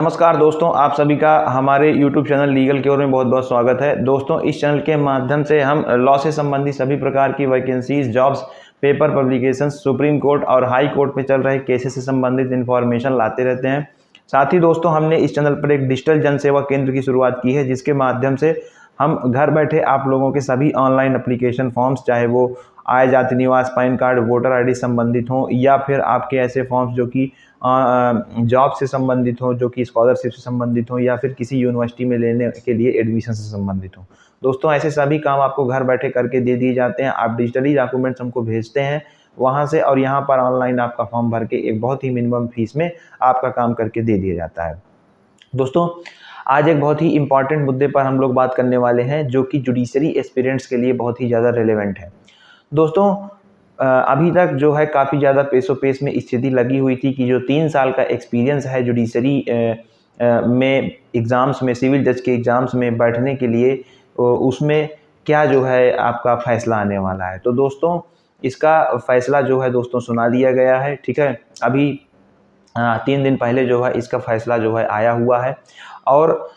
नमस्कार दोस्तों, आप सभी का हमारे YouTube चैनल लीगल की ओर में बहुत बहुत स्वागत है। दोस्तों, इस चैनल के माध्यम से हम लॉ से संबंधित सभी प्रकार की vacancies, jobs, paper publications, supreme court और हाई कोर्ट में चल रहे केसेस से संबंधित इन्फॉर्मेशन लाते रहते हैं। साथ ही दोस्तों, हमने इस चैनल पर एक डिजिटल जन सेवा केंद्र की शुरुआत की है, जिसके माध्यम से हम घर बैठे आप लोगों के सभी ऑनलाइन एप्लीकेशन फॉर्म्स, चाहे वो आय, जाति, निवास, पैन कार्ड, वोटर आईडी संबंधित हों, या फिर आपके ऐसे फॉर्म्स जो कि जॉब से संबंधित हो, जो कि स्कॉलरशिप से संबंधित हो, या फिर किसी यूनिवर्सिटी में लेने के लिए एडमिशन से संबंधित हो। दोस्तों, ऐसे सभी काम आपको घर बैठे करके दे दिए जाते हैं। आप डिजिटली डॉक्यूमेंट्स हमको भेजते हैं वहाँ से, और यहाँ पर ऑनलाइन आपका फॉर्म भर के एक बहुत ही मिनिमम फीस में आपका काम करके दे दिया जाता है। दोस्तों, आज एक बहुत ही इंपॉर्टेंट मुद्दे पर हम लोग बात करने वाले हैं, जो कि जुडिशरी एस्पिरेंट्स के लिए बहुत ही ज़्यादा रेलेवेंट है। दोस्तों, अभी तक जो है काफ़ी ज़्यादा पेशो पेश में स्थिति लगी हुई थी कि जो 3 साल का एक्सपीरियंस है जुडिशरी में एग्ज़ाम्स में, सिविल जज के एग्ज़ाम्स में बैठने के लिए, उसमें क्या जो है आपका फ़ैसला आने वाला है। तो दोस्तों, इसका फ़ैसला जो है दोस्तों सुना दिया गया है, ठीक है। अभी 3 दिन पहले जो है इसका फ़ैसला जो है आया हुआ है, और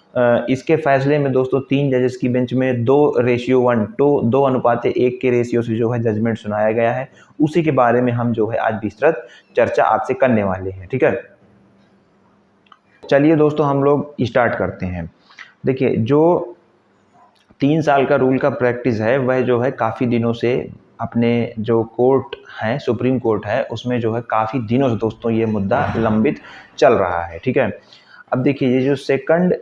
इसके फैसले में दोस्तों 3 जजेस की बेंच में 2:1 तो 2:1 के रेशियो से जो है जजमेंट सुनाया गया है। उसी के बारे में हम जो है आज विस्तृत चर्चा आपसे करने वाले हैं, ठीक है। चलिए दोस्तों, हम लोग स्टार्ट करते हैं। देखिए, जो 3 साल का रूल का प्रैक्टिस है, वह जो है काफ़ी दिनों से अपने जो कोर्ट हैं, सुप्रीम कोर्ट है, उसमें जो है काफ़ी दिनों से दोस्तों ये मुद्दा लंबित चल रहा है, ठीक है। अब देखिए, ये जो सेकंड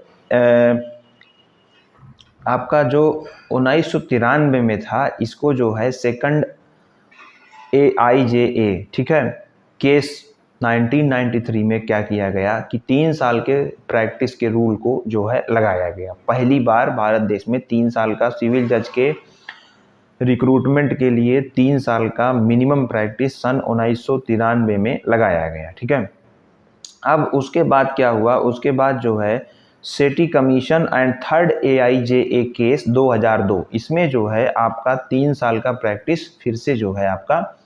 आपका जो 1993 में था, इसको जो है सेकंड AIJA, ठीक है, केस 1993 में क्या किया गया कि 3 साल के प्रैक्टिस के रूल को जो है लगाया गया। पहली बार भारत देश में 3 साल का सिविल जज के रिक्रूटमेंट के लिए 3 साल का मिनिमम प्रैक्टिस सन 1993 में लगाया गया, ठीक है। अब उसके बाद क्या हुआ, उसके बाद जो है Shetty commission and third AIJA case 2002, इसमें जो है आपका 3 साल का प्रैक्टिस फिर से जो है आपका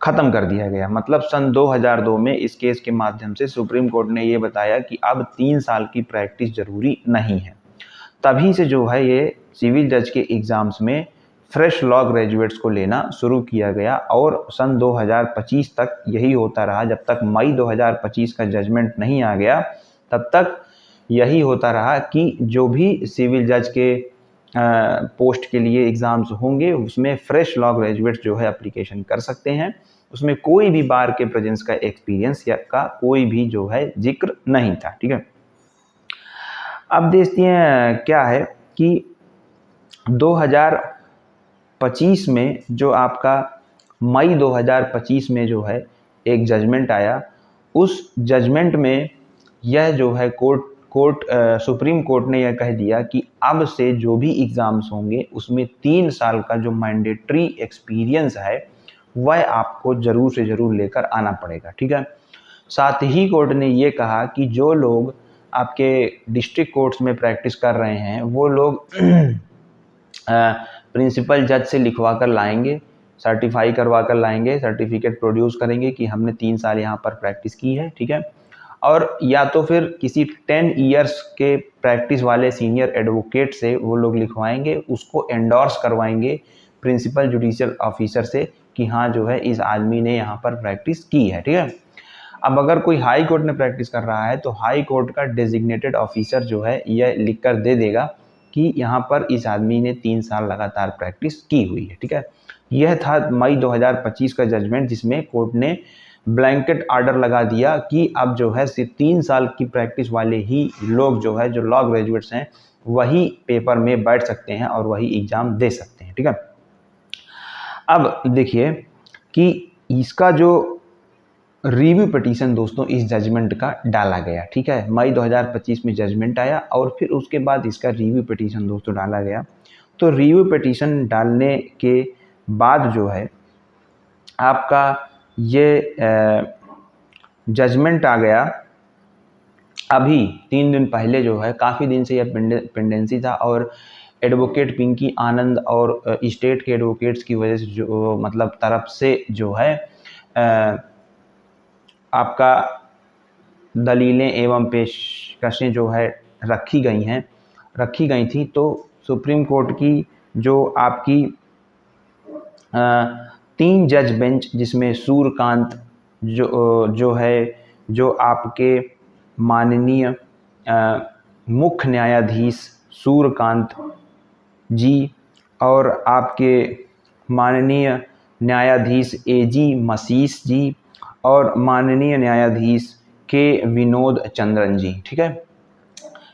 ख़त्म कर दिया गया। मतलब सन 2002 में इस केस के माध्यम से सुप्रीम कोर्ट ने ये बताया कि अब 3 साल की प्रैक्टिस ज़रूरी नहीं है। तभी से जो है ये सिविल जज के एग्ज़ाम्स में फ्रेश लॉ ग्रेजुएट्स को लेना शुरू किया गया, और सन 2025 तक यही होता रहा। जब तक मई 2025 का जजमेंट नहीं आ गया, तब तक यही होता रहा कि जो भी सिविल जज के पोस्ट के लिए एग्ज़ाम्स होंगे, उसमें फ्रेश लॉ ग्रेजुएट्स जो है एप्लीकेशन कर सकते हैं। उसमें कोई भी बार के प्रेजेंस का एक्सपीरियंस या का कोई भी जो है जिक्र नहीं था, ठीक है। अब देखते हैं क्या है कि 2025 में जो आपका मई 2025 में जो है एक जजमेंट आया, उस जजमेंट में यह जो है सुप्रीम कोर्ट ने यह कह दिया कि अब से जो भी एग्ज़ाम्स होंगे, उसमें 3 साल का जो मैंडेटरी एक्सपीरियंस है, वह आपको ज़रूर से ज़रूर लेकर आना पड़ेगा, ठीक है। साथ ही कोर्ट ने ये कहा कि जो लोग आपके डिस्ट्रिक्ट कोर्ट्स में प्रैक्टिस कर रहे हैं, वो लोग प्रिंसिपल जज से लिखवा कर लाएंगे, सर्टिफाई करवा कर लाएंगे, सर्टिफिकेट प्रोड्यूस करेंगे कि हमने 3 साल यहाँ पर प्रैक्टिस की है, ठीक है। और या तो फिर किसी 10 ईयर्स के प्रैक्टिस वाले सीनियर एडवोकेट से वो लोग लिखवाएंगे, उसको एंडोर्स करवाएंगे प्रिंसिपल जुडिशियल ऑफिसर से कि हाँ जो है इस आदमी ने यहाँ पर प्रैक्टिस की है, ठीक है। अब अगर कोई हाई कोर्ट में प्रैक्टिस कर रहा है, तो हाई कोर्ट का डेजिग्नेटेड ऑफिसर जो है यह लिख कर दे देगा कि यहाँ पर इस आदमी ने 3 साल लगातार प्रैक्टिस की हुई है, ठीक है। यह था मई 2025 का जजमेंट, जिसमें कोर्ट ने ब्लैंकेट ऑर्डर लगा दिया कि अब जो है सिर्फ 3 साल की प्रैक्टिस वाले ही लोग जो है, जो लॉ ग्रेजुएट्स हैं, वही पेपर में बैठ सकते हैं और वही एग्ज़ाम दे सकते हैं, ठीक है। अब देखिए कि इसका जो रिव्यू पिटीशन दोस्तों इस जजमेंट का डाला गया, ठीक है। मई 2025 में जजमेंट आया, और फिर उसके बाद इसका रिव्यू पिटीशन दोस्तों डाला गया। तो रिव्यू पिटीशन डालने के बाद जो है आपका ये जजमेंट आ गया अभी 3 दिन पहले, जो है काफ़ी दिन से यह पेंडेंसी था, और एडवोकेट पिंकी आनंद और स्टेट के एडवोकेट्स की वजह से जो मतलब तरफ से जो है आपका दलीलें एवं पेशकशें जो है रखी गई थी, तो सुप्रीम कोर्ट की जो आपकी 3 जज बेंच, जिसमें सूर्यकांत जो आपके माननीय मुख्य न्यायाधीश सूर्यकांत जी और आपके माननीय न्यायाधीश एजी मसीस जी और माननीय न्यायाधीश के विनोद चंद्रन जी, ठीक है,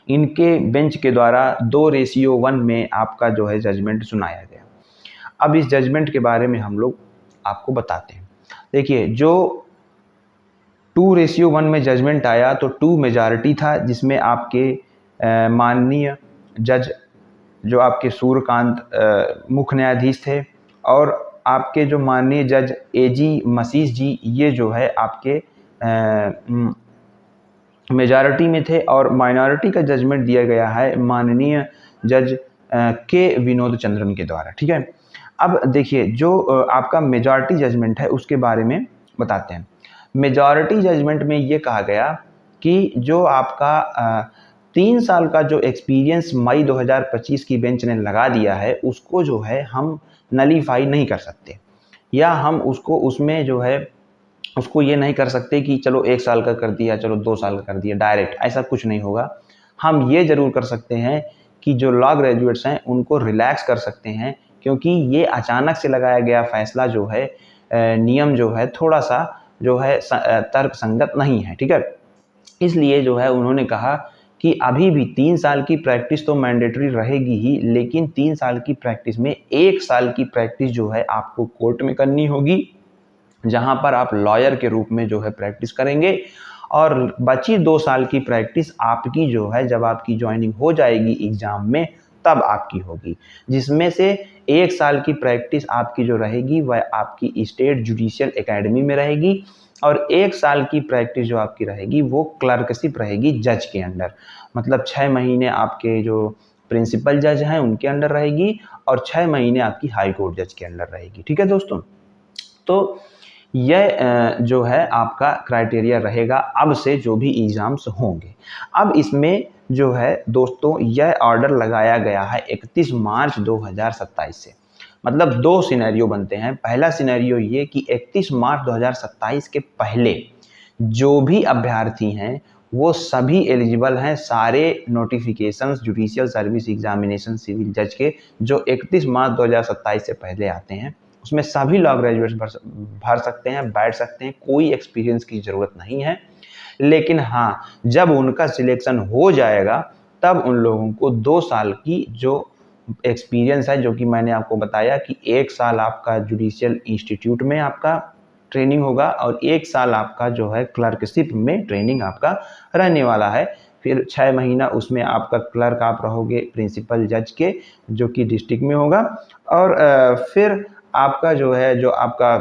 इनके बेंच के द्वारा 2:1 में आपका जो है जजमेंट सुनाया गया। अब इस जजमेंट के बारे में हम लोग आपको बताते हैं। देखिए, जो 2:1 में जजमेंट आया तो 2 मेजॉरिटी था, जिसमें आपके माननीय जज जो आपके सूर्यकांत मुख्य न्यायाधीश थे और आपके जो माननीय जज एजी मसीस जी, ये जो है आपके मेजॉरिटी में थे, और माइनॉरिटी का जजमेंट दिया गया है माननीय जज के विनोद चंद्रन के द्वारा, ठीक है। अब देखिए, जो आपका मेजॉरिटी जजमेंट है उसके बारे में बताते हैं। मेजॉरिटी जजमेंट में ये कहा गया कि जो आपका 3 साल का जो एक्सपीरियंस मई 2025 की बेंच ने लगा दिया है, उसको जो है हम नलीफाई नहीं कर सकते, या हम उसको उसमें जो है उसको ये नहीं कर सकते कि चलो 1 साल का कर दिया, चलो 2 साल का कर दिया, डायरेक्ट ऐसा कुछ नहीं होगा। हम ये ज़रूर कर सकते हैं कि जो लॉ ग्रेजुएट्स हैं उनको रिलैक्स कर सकते हैं, क्योंकि ये अचानक से लगाया गया फैसला जो है, नियम जो है थोड़ा सा जो है तर्क संगत नहीं है, ठीक है। इसलिए जो है उन्होंने कहा कि अभी भी 3 साल की प्रैक्टिस तो मैंडेटरी रहेगी ही, लेकिन 3 साल की प्रैक्टिस में 1 साल की प्रैक्टिस जो है आपको कोर्ट में करनी होगी, जहां पर आप लॉयर के रूप में जो है प्रैक्टिस करेंगे, और बची 2 साल की प्रैक्टिस आपकी जो है जब आपकी ज्वाइनिंग हो जाएगी एग्जाम में तब आपकी होगी, जिसमें से 1 साल की प्रैक्टिस आपकी जो रहेगी वह आपकी स्टेट जुडिशियल एकेडमी में रहेगी, और 1 साल की प्रैक्टिस जो आपकी रहेगी वो क्लर्कशिप रहेगी जज के अंडर। मतलब 6 महीने आपके जो प्रिंसिपल जज हैं उनके अंडर रहेगी, और 6 महीने आपकी हाई कोर्ट जज के अंडर रहेगी, ठीक है दोस्तों। तो यह जो है आपका क्राइटेरिया रहेगा अब से जो भी एग्ज़ाम्स होंगे। अब इसमें जो है दोस्तों यह ऑर्डर लगाया गया है 31 मार्च 2027 से। मतलब 2 सिनेरियो बनते हैं। पहला सिनेरियो ये कि 31 मार्च 2027 के पहले जो भी अभ्यर्थी हैं वो सभी एलिजिबल हैं, सारे notifications judicial service examination civil जज के जो 31 मार्च 2027 से पहले आते हैं, उसमें सभी लॉ ग्रेजुएट्स भर सकते हैं, बैठ सकते हैं, कोई एक्सपीरियंस की ज़रूरत नहीं है। लेकिन हाँ, जब उनका सिलेक्शन हो जाएगा तब उन लोगों को 2 साल की जो एक्सपीरियंस है, जो कि मैंने आपको बताया कि 1 साल आपका जुडिशियल इंस्टीट्यूट में आपका ट्रेनिंग होगा और 1 साल आपका जो है क्लर्कशिप में ट्रेनिंग आपका रहने वाला है। फिर 6 महीना उसमें आपका क्लर्क आप रहोगे प्रिंसिपल जज के, जो कि डिस्ट्रिक्ट में होगा, और फिर आपका जो है जो आपका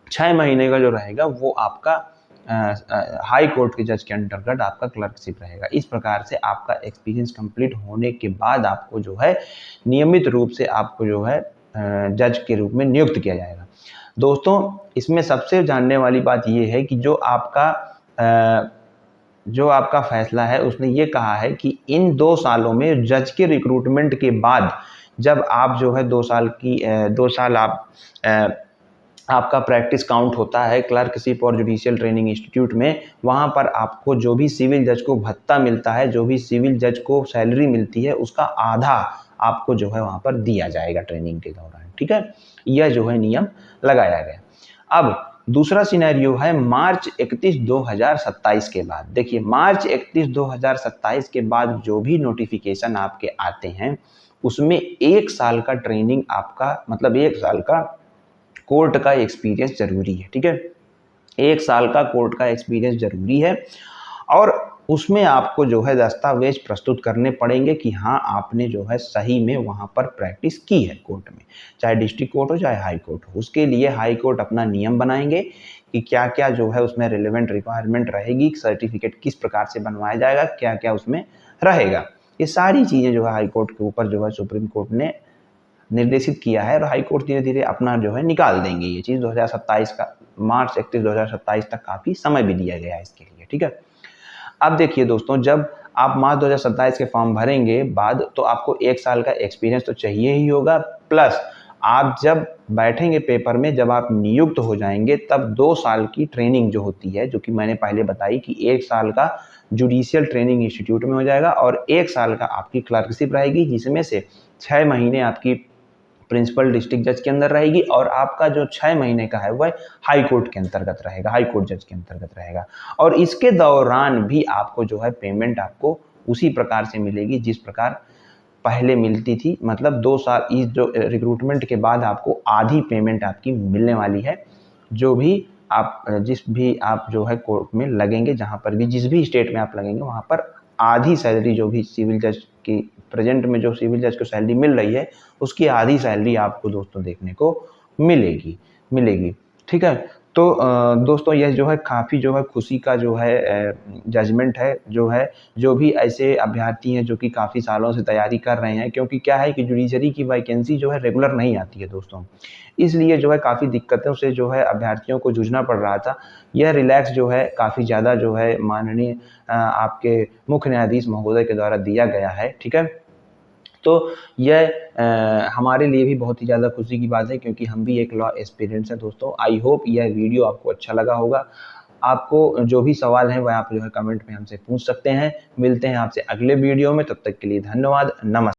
6 महीने का जो रहेगा वो आपका हाई कोर्ट के जज के अंतर्गत आपका क्लर्कशिप रहेगा। इस प्रकार से आपका एक्सपीरियंस कंप्लीट होने के बाद आपको जो है नियमित रूप से आपको जो है जज के रूप में नियुक्त किया जाएगा। दोस्तों, इसमें सबसे जानने वाली बात ये है कि जो आपका फैसला है उसने ये कहा है कि इन 2 सालों में जज के रिक्रूटमेंट के बाद जब आप जो है 2 साल आपका प्रैक्टिस काउंट होता है क्लर्कशिप और जुडिशियल ट्रेनिंग इंस्टीट्यूट में, वहाँ पर आपको जो भी सिविल जज को भत्ता मिलता है, जो भी सिविल जज को सैलरी मिलती है, उसका आधा आपको जो है वहाँ पर दिया जाएगा ट्रेनिंग के दौरान, ठीक है। यह जो है नियम लगाया गया। अब दूसरा सिनेरियो है मार्च 31 2027 के बाद। देखिए, मार्च 31 2027 के बाद जो भी नोटिफिकेशन आपके आते हैं उसमें 1 साल का ट्रेनिंग आपका, मतलब 1 साल का कोर्ट का एक्सपीरियंस जरूरी है, ठीक है। 1 साल का कोर्ट का एक्सपीरियंस जरूरी है, और उसमें आपको जो है दस्तावेज प्रस्तुत करने पड़ेंगे कि हाँ आपने जो है सही में वहाँ पर प्रैक्टिस की है कोर्ट में, चाहे डिस्ट्रिक्ट कोर्ट हो चाहे हाई कोर्ट हो। उसके लिए हाई कोर्ट अपना नियम बनाएंगे कि क्या क्या जो है उसमें रिलेवेंट रिक्वायरमेंट रहेगी, सर्टिफिकेट किस प्रकार से बनवाया जाएगा, क्या क्या उसमें रहेगा। ये सारी चीज़ें जो है हाई कोर्ट के ऊपर जो है सुप्रीम कोर्ट ने निर्देशित किया है, और हाई कोर्ट धीरे धीरे अपना जो है निकाल देंगे ये चीज़। 2027 का मार्च 31 2027 तक काफ़ी समय भी दिया गया है इसके लिए, ठीक है। अब देखिए दोस्तों, जब आप मार्च 2027 के फॉर्म भरेंगे बाद, तो आपको 1 साल का एक्सपीरियंस तो चाहिए ही होगा, प्लस आप जब बैठेंगे पेपर में, जब आप नियुक्त हो जाएंगे, तब 2 साल की ट्रेनिंग जो होती है, जो कि मैंने पहले बताई कि 1 साल का जुडिशियल ट्रेनिंग इंस्टीट्यूट में हो जाएगा और 1 साल का आपकी क्लर्कशिप रहेगी, जिसमें से 6 महीने आपकी प्रिंसिपल डिस्ट्रिक्ट जज के अंदर रहेगी और आपका जो 6 महीने का है वह हाई कोर्ट के अंतर्गत रहेगा, हाई कोर्ट जज के अंतर्गत रहेगा। और इसके दौरान भी आपको जो है पेमेंट आपको उसी प्रकार से मिलेगी जिस प्रकार पहले मिलती थी। मतलब 2 साल इस जो रिक्रूटमेंट के बाद आपको आधी पेमेंट आपकी मिलने वाली है। जो भी आप जिस भी आप जो है कोर्ट में लगेंगे, जहाँ पर भी जिस भी स्टेट में आप लगेंगे, वहाँ पर आधी सैलरी जो भी सिविल जज की प्रेजेंट में जो सिविल जज को सैलरी मिल रही है, उसकी आधी सैलरी आपको दोस्तों देखने को मिलेगी। ठीक है। तो दोस्तों यह जो है काफ़ी जो है खुशी का जो है जजमेंट है, जो भी ऐसे अभ्यर्थी हैं जो कि काफ़ी सालों से तैयारी कर रहे हैं, क्योंकि क्या है कि जुडिशरी की वैकेंसी जो है रेगुलर नहीं आती है दोस्तों, इसलिए जो है काफ़ी दिक्कतों से जो है अभ्यर्थियों को जूझना पड़ रहा था। यह रिलैक्स जो है काफ़ी ज़्यादा जो है माननीय आपके मुख्य न्यायाधीश महोदय के द्वारा दिया गया है। ठीक है। तो यह हमारे लिए भी बहुत ही ज़्यादा खुशी की बात है, क्योंकि हम भी एक लॉ एस्पिरेंट्स हैं दोस्तों। आई होप यह वीडियो आपको अच्छा लगा होगा। आपको जो भी सवाल हैं वह आप जो है कमेंट में हमसे पूछ सकते हैं। मिलते हैं आपसे अगले वीडियो में, तब तक के लिए धन्यवाद। नमस्कार।